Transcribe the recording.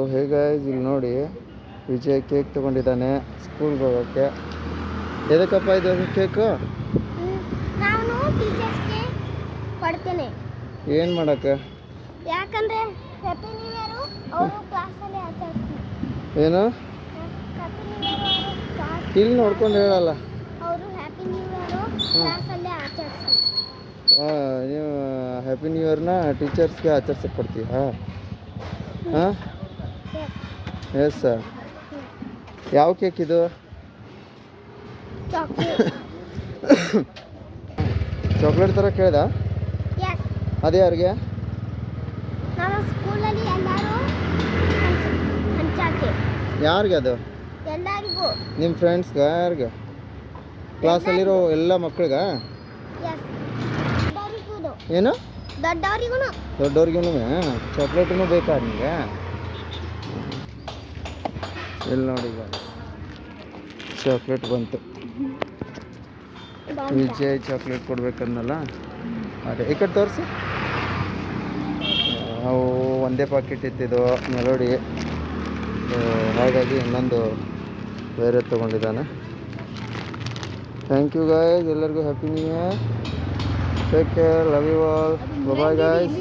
ಹೇಗೆ ಇಲ್ಲಿ ನೋಡಿ, ವಿಜಯ್ ಕೇಕ್ ತೊಗೊಂಡಿದ್ದಾನೆ ಸ್ಕೂಲ್ಗೆ ಹೋಗೋಕ್ಕೆ. ಎದಕ್ಕಪ್ಪ ಇದು ಕೇಕು? ನಾನು ಟೀಚರ್ಸ್ಗೆ ಕೊಡ್ತೇನೆ. ಏನು ಮಾಡೋಕ್ಕೆ? ಯಾಕಂದರೆ ಹ್ಯಾಪಿ ನ್ಯೂ ಇಯರು ಅವರು ಕ್ಲಾಸಲ್ಲಿ ಆಚರಿಸ್ತಾರೆ. ಏನು? ಹ್ಯಾಪಿ ನ್ಯೂ ಇಯರ್ ಇಲ್ಲಿ ನೋಡ್ಕೊಂಡು ಹೇಳಲ್ಲ. ಅವರು ಹ್ಯಾಪಿ ನ್ಯೂ ಇಯರು ಕ್ಲಾಸಲ್ಲೇ ಆಚರಿಸ್ತಾರೆ. ನೀವು ಹ್ಯಾಪಿ ನ್ಯೂ ಇಯರ್ನ ಟೀಚರ್ಸ್ಗೆ ಆಚರಿಸಕ್ಕೆ ಕೊಡ್ತೀಯಾ? ಹಾಂ, ಎಸ್ ಸರ್. ಯಾವ ಕೇಕ್ ಇದು? ಚಾಕ್ಲೇಟ್ ಥರ ಕೇಳ್ದ? ಅದೇ ಯಾರಿಗೆ? ನಮ್ಮ ಸ್ಕೂಲಲ್ಲಿ ಎಲ್ಲರೂ ಹಂಚಾಕೆ. ಯಾರಿಗೆ ಅದು? ಎಲ್ಲರಿಗೂ. ನಿಮ್ಮ ಫ್ರೆಂಡ್ಸ್ಗೆ? ಯಾರಿಗೆ? ಕ್ಲಾಸಲ್ಲಿರೋ ಎಲ್ಲ ಮಕ್ಕಳಿಗೆ? ಏನು? ದೊಡ್ಡವ್ರಿಗೂ ಚಾಕ್ಲೇಟೂ ಬೇಕಾ ನಿಮಗೆ? ಎಲ್ಲಿ ನೋಡಿ, ಚಾಕ್ಲೇಟ್ ಬಂತು. ವಿಜಯ್ ಚಾಕ್ಲೇಟ್ ಕೊಡ್ಬೇಕನ್ನಲ್ಲ, ಅದೇ ಈ ಕಡೆ ತೋರಿಸಿ. ನಾವು ಒಂದೇ ಪಾಕೆಟ್ ಇತ್ತಿದ್ದು ಮೆಲೋಡಿ, ಹಾಗಾಗಿ ಇನ್ನೊಂದು ಬೇರೆ ತೊಗೊಂಡಿದ್ದಾನೆ. ಥ್ಯಾಂಕ್ ಯು ಗಾಯ್ಸ್, ಎಲ್ಲರಿಗೂ happy new year. Take care, love you all, bye guys.